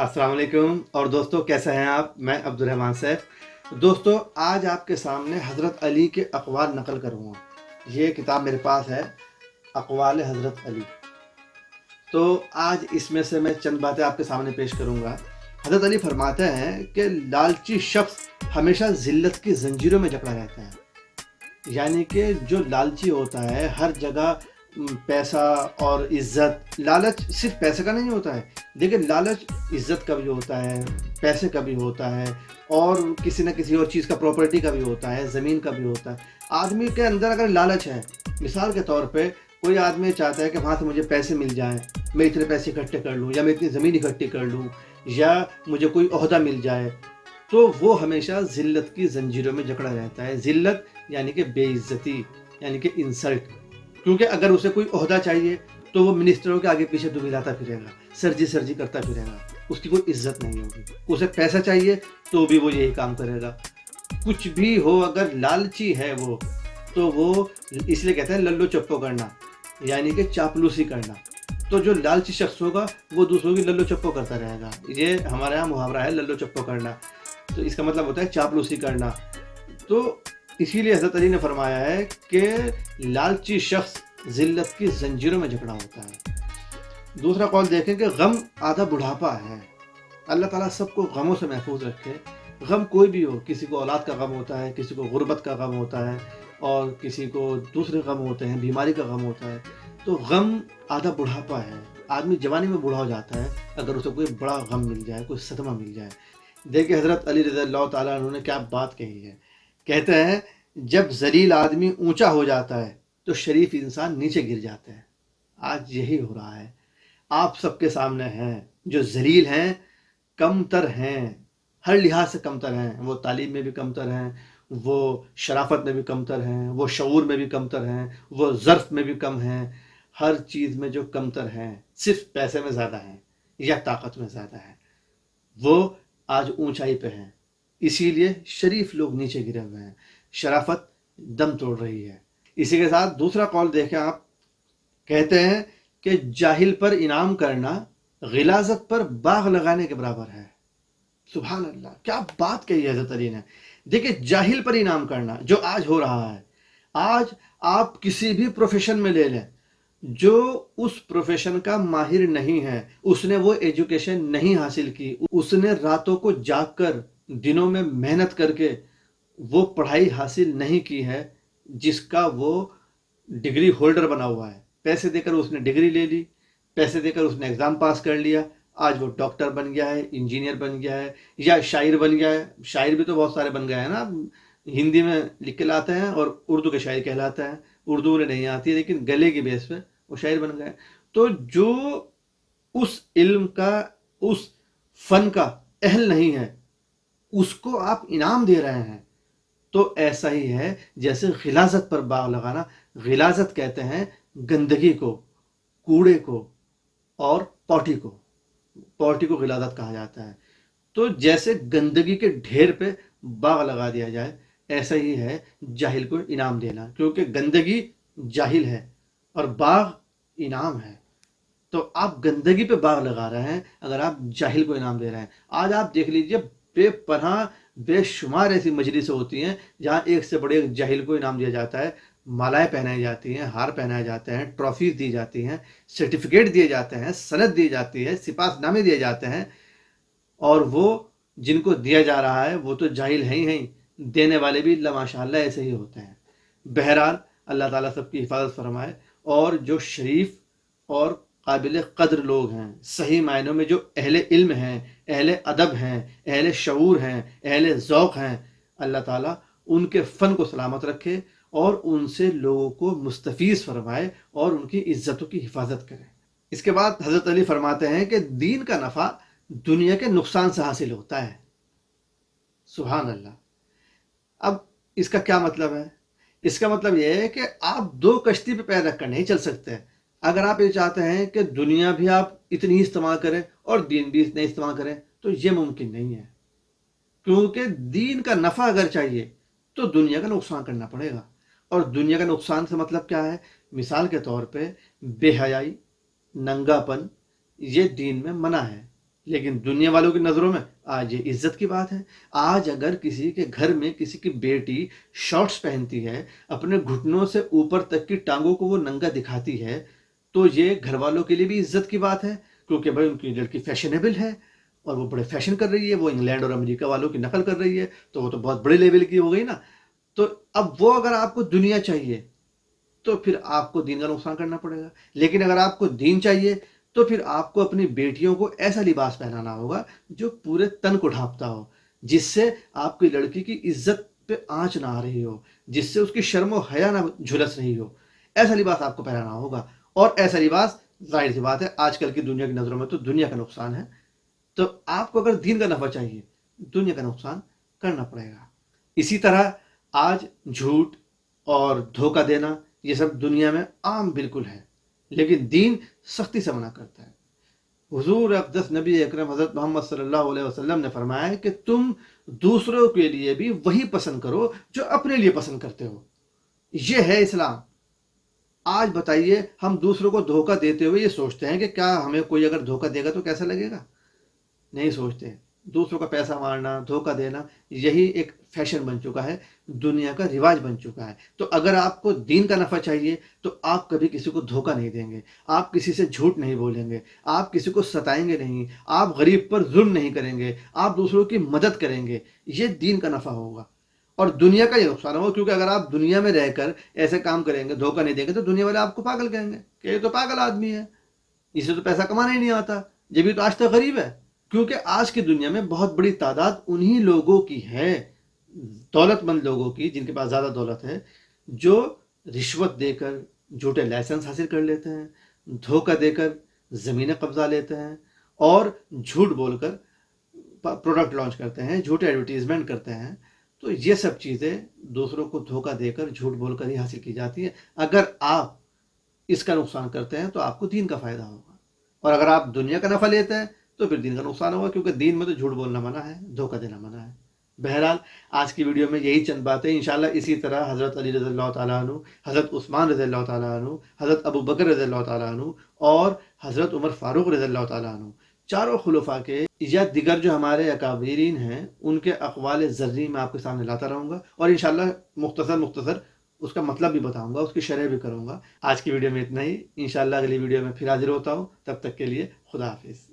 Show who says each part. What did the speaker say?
Speaker 1: السلام علیکم اور دوستو، کیسے ہیں آپ؟ میں عبد الرحمن سیف۔ دوستو، آج آپ کے سامنے حضرت علی کے اقوال نقل کروں گا۔ یہ کتاب میرے پاس ہے، اقوال حضرت علی۔ تو آج اس میں سے میں چند باتیں آپ کے سامنے پیش کروں گا۔ حضرت علی فرماتے ہیں کہ لالچی شخص ہمیشہ ذلت کی زنجیروں میں جکڑا رہتا ہے۔ یعنی کہ جو لالچی ہوتا ہے ہر جگہ پیسہ اور عزت، لالچ صرف پیسے کا نہیں ہوتا ہے، لیکن لالچ عزت کا بھی ہوتا ہے، پیسے کا بھی ہوتا ہے، اور کسی نہ کسی اور چیز کا، پراپرٹی کا بھی ہوتا ہے، زمین کا بھی ہوتا ہے۔ آدمی کے اندر اگر لالچ ہے، مثال کے طور پہ کوئی آدمی چاہتا ہے کہ وہاں سے مجھے پیسے مل جائیں، میں اتنے پیسے اکٹھے کر لوں، یا میں اتنی زمین اکٹھی کر لوں، یا مجھے کوئی عہدہ مل جائے، تو وہ ہمیشہ ذلت کی زنجیروں میں جکڑا رہتا ہے۔ ذلت یعنی کہ بے عزتی، یعنی کہ انسلٹ۔ کیونکہ اگر اسے کوئی عہدہ چاہیے تو وہ منسٹروں کے آگے پیچھے دبلاتا پھرے گا، سرجی کرتا پھرے گا، اس کی کوئی عزت نہیں ہوگی۔ اسے پیسہ چاہیے تو بھی وہ یہی کام کرے گا۔ کچھ بھی ہو، اگر لالچی ہے وہ، تو وہ اس لیے کہتے ہیں للو چپو کرنا، یعنی کہ چاپلوسی کرنا۔ تو جو لالچی شخص ہوگا وہ دوسروں کی للو چپو کرتا رہے گا۔ یہ ہمارے یہاں محاورہ ہے، للو چپو کرنا، تو اس کا مطلب ہوتا ہے چاپلوسی کرنا۔ تو اسی لیے حضرت علی نے فرمایا ہے کہ لالچی شخص ذلت کی زنجیروں میں جکڑا ہوتا ہے۔ دوسرا قول دیکھیں کہ غم آدھا بڑھاپا ہے۔ اللہ تعالیٰ سب کو غموں سے محفوظ رکھے۔ غم کوئی بھی ہو، کسی کو اولاد کا غم ہوتا ہے، کسی کو غربت کا غم ہوتا ہے، اور کسی کو دوسرے غم ہوتے ہیں، بیماری کا غم ہوتا ہے۔ تو غم آدھا بڑھاپا ہے۔ آدمی جوانی میں بوڑھا ہو جاتا ہے اگر اسے کوئی بڑا غم مل جائے، کوئی صدمہ مل جائے۔ دیکھیں حضرت علی رضی اللہ تعالیٰ عنہ نے کیا بات کہی ہے۔ کہتے ہیں جب ذلیل آدمی اونچا ہو جاتا ہے تو شریف انسان نیچے گر جاتا ہے۔ آج یہی ہو رہا ہے۔ آپ سب کے سامنے ہیں جو ذلیل ہیں، کمتر ہیں، ہر لحاظ سے کمتر ہیں۔ وہ تعلیم میں بھی کمتر ہیں، وہ شرافت میں بھی کمتر ہیں، وہ شعور میں بھی کمتر ہیں، وہ ظرف میں بھی کم ہیں۔ ہر چیز میں جو کمتر ہیں، صرف پیسے میں زیادہ ہیں یا طاقت میں زیادہ ہیں، وہ آج اونچائی پہ ہیں۔ اسی لیے شریف لوگ نیچے گرے ہوئے ہیں، شرافت دم توڑ رہی ہے۔ اسی کے ساتھ دوسرا قول دیکھیں آپ، کہتے ہیں کہ جاہل پر انعام کرنا غلاظت پر باغ لگانے کے برابر ہے۔ سبحان اللہ، کیا بات کہی حضرت علی نے۔ دیکھیں جاہل پر انعام کرنا جو آج ہو رہا ہے۔ آج آپ کسی بھی پروفیشن میں لے لیں، جو اس پروفیشن کا ماہر نہیں ہے، اس نے وہ ایجوکیشن نہیں حاصل کی، اس نے راتوں کو جاگ کر، دنوں میں محنت کر کے وہ پڑھائی حاصل نہیں کی ہے جس کا وہ ڈگری ہولڈر بنا ہوا ہے۔ پیسے دے کر اس نے ڈگری لے لی، پیسے دے کر اس نے ایگزام پاس کر لیا، آج وہ ڈاکٹر بن گیا ہے، انجینئر بن گیا ہے، یا شاعر بن گیا ہے۔ شاعر بھی تو بہت سارے بن گئے ہیں نا، ہندی میں لکھ کے لاتے ہیں اور اردو کے شاعر کہلاتے ہیں۔ اردو انہیں نہیں آتی ہے لیکن گلے کی بیس پہ وہ شاعر بن گئے۔ تو جو اس علم کا، اس فن کا اہل نہیں ہے، اس کو آپ انعام دے رہے ہیں، تو ایسا ہی ہے جیسے غلاظت پر باغ لگانا۔ غلاظت کہتے ہیں گندگی کو، کوڑے کو، اور پوٹی کو۔ پوٹی کو غلاظت کہا جاتا ہے۔ تو جیسے گندگی کے ڈھیر پہ باغ لگا دیا جائے، ایسا ہی ہے جاہل کو انعام دینا، کیونکہ گندگی جاہل ہے اور باغ انعام ہے۔ تو آپ گندگی پہ باغ لگا رہے ہیں اگر آپ جاہل کو انعام دے رہے ہیں۔ آج آپ دیکھ لیجئے بے پناہ بے شمار ایسی مجلسیں ہوتی ہیں جہاں ایک سے بڑے ایک جاہل کو انعام دیا جاتا ہے، مالائیں پہنائی جاتی ہیں، ہار پہنائے جاتے ہیں، ٹرافیز دی جاتی ہیں، سرٹیفکیٹ دیے جاتے ہیں، سند دی جاتی ہے، سپاس نامے دیے جاتے ہیں، اور وہ جن کو دیا جا رہا ہے وہ تو جاہل ہیں ہی ہیں، دینے والے بھی اللہ ماشاء اللہ ایسے ہی ہوتے ہیں۔ بہرحال اللہ تعالیٰ سب کی حفاظت فرمائے۔ اور جو شریف اور قابل قدر لوگ ہیں، صحیح معنوں میں جو اہل علم ہیں، اہل ادب ہیں، اہل شعور ہیں، اہل ذوق ہیں، اللہ تعالیٰ ان کے فن کو سلامت رکھے اور ان سے لوگوں کو مستفیض فرمائے اور ان کی عزتوں کی حفاظت کرے۔ اس کے بعد حضرت علی فرماتے ہیں کہ دین کا نفع دنیا کے نقصان سے حاصل ہوتا ہے۔ سبحان اللہ۔ اب اس کا کیا مطلب ہے؟ اس کا مطلب یہ ہے کہ آپ دو کشتی پہ پیر رکھ کر نہیں چل سکتے۔ اگر آپ یہ چاہتے ہیں کہ دنیا بھی آپ اتنی ہی استعمال کریں اور دین بھی اتنا استعمال کریں تو یہ ممکن نہیں ہے، کیونکہ دین کا نفع اگر چاہیے تو دنیا کا نقصان کرنا پڑے گا۔ اور دنیا کا نقصان سے مطلب کیا ہے؟ مثال کے طور پہ بے حیائی، ننگا پن، یہ دین میں منع ہے۔ لیکن دنیا والوں کی نظروں میں آج یہ عزت کی بات ہے۔ آج اگر کسی کے گھر میں کسی کی بیٹی شارٹس پہنتی ہے، اپنے گھٹنوں سے اوپر تک کی ٹانگوں کو وہ ننگا دکھاتی ہے، تو یہ گھر والوں کے لیے بھی عزت کی بات ہے، کیونکہ بھائی ان کی لڑکی فیشنیبل ہے اور وہ بڑے فیشن کر رہی ہے، وہ انگلینڈ اور امریکہ والوں کی نقل کر رہی ہے، تو وہ تو بہت بڑے لیول کی ہو گئی نا۔ تو اب وہ اگر آپ کو دنیا چاہیے تو پھر آپ کو دین کا نقصان کرنا پڑے گا، لیکن اگر آپ کو دین چاہیے تو پھر آپ کو اپنی بیٹیوں کو ایسا لباس پہنانا ہوگا جو پورے تن کو ڈھانپتا ہو، جس سے آپ کی لڑکی کی عزت پہ آنچ نہ آ رہی ہو، جس سے اس کی شرم و حیا نہ جھلس رہی ہو۔ ایسا لباس آپ کو پہنانا ہوگا، اور ایسا لباس ظاہر سی بات ہے آج کل کی دنیا کی نظروں میں تو دنیا کا نقصان ہے۔ تو آپ کو اگر دین کا نفع چاہیے، دنیا کا نقصان کرنا پڑے گا۔ اسی طرح آج جھوٹ اور دھوکہ دینا یہ سب دنیا میں عام بالکل ہے، لیکن دین سختی سے منع کرتا ہے۔ حضور اقدس نبی اکرم حضرت محمد صلی اللہ علیہ وسلم نے فرمایا ہے کہ تم دوسروں کے لیے بھی وہی پسند کرو جو اپنے لیے پسند کرتے ہو۔ یہ ہے اسلام۔ آج بتائیے، ہم دوسروں کو دھوکہ دیتے ہوئے یہ سوچتے ہیں کہ کیا ہمیں کوئی اگر دھوکہ دے گا تو کیسا لگے گا؟ نہیں سوچتے۔ دوسروں کا پیسہ مارنا، دھوکہ دینا، یہی ایک فیشن بن چکا ہے، دنیا کا رواج بن چکا ہے۔ تو اگر آپ کو دین کا نفع چاہیے تو آپ کبھی کسی کو دھوکہ نہیں دیں گے، آپ کسی سے جھوٹ نہیں بولیں گے، آپ کسی کو ستائیں گے نہیں، آپ غریب پر ظلم نہیں کریں گے، آپ دوسروں کی مدد کریں گے۔ یہ دین کا نفع ہوگا، اور دنیا کا یہ نقصان ہوگا، کیونکہ اگر آپ دنیا میں رہ کر ایسے کام کریں گے، دھوکہ نہیں دیں گے، تو دنیا والے آپ کو پاگل کہیں گے کہ یہ تو پاگل آدمی ہے، اسے تو پیسہ کمانا ہی نہیں آتا، یہ بھی تو آج تک غریب ہے۔ کیونکہ آج کی دنیا میں بہت بڑی تعداد انہی لوگوں کی ہے، دولت مند لوگوں کی، جن کے پاس زیادہ دولت ہے، جو رشوت دے کر جھوٹے لائسنس حاصل کر لیتے ہیں، دھوکہ دے کر زمینیں قبضہ لیتے ہیں، اور جھوٹ بول کر پروڈکٹ لانچ کرتے ہیں، جھوٹے ایڈورٹیزمنٹ کرتے ہیں۔ تو یہ سب چیزیں دوسروں کو دھوکہ دے کر، جھوٹ بول کر ہی حاصل کی جاتی ہیں۔ اگر آپ اس کا نقصان کرتے ہیں تو آپ کو دین کا فائدہ ہوگا، اور اگر آپ دنیا کا نفع لیتے ہیں تو پھر دین کا نقصان ہوگا، کیونکہ دین میں تو جھوٹ بولنا منع ہے، دھوکہ دینا منع ہے۔ بہرحال آج کی ویڈیو میں یہی چند باتیں، انشاءاللہ اسی طرح حضرت علی رضی اللہ تعالیٰ عنہ، حضرت عثمان رضی اللہ تعالیٰ عنہ، حضرت ابو بکر رضی اللہ تعالیٰ عنہ، اور حضرت عمر فاروق رضی اللہ تعالیٰ عنہ، چاروں خلفاء کے یا دیگر جو ہمارے اکابرین ہیں ان کے اقوال زرعی میں آپ کے سامنے لاتا رہوں گا، اور انشاءاللہ مختصر اس کا مطلب بھی بتاؤں گا، اس کی شرح بھی کروں گا۔ آج کی ویڈیو میں اتنا ہی، انشاءاللہ اگلی ویڈیو میں پھر حاضر ہوتا ہوں، تب تک کے لیے خدا حافظ۔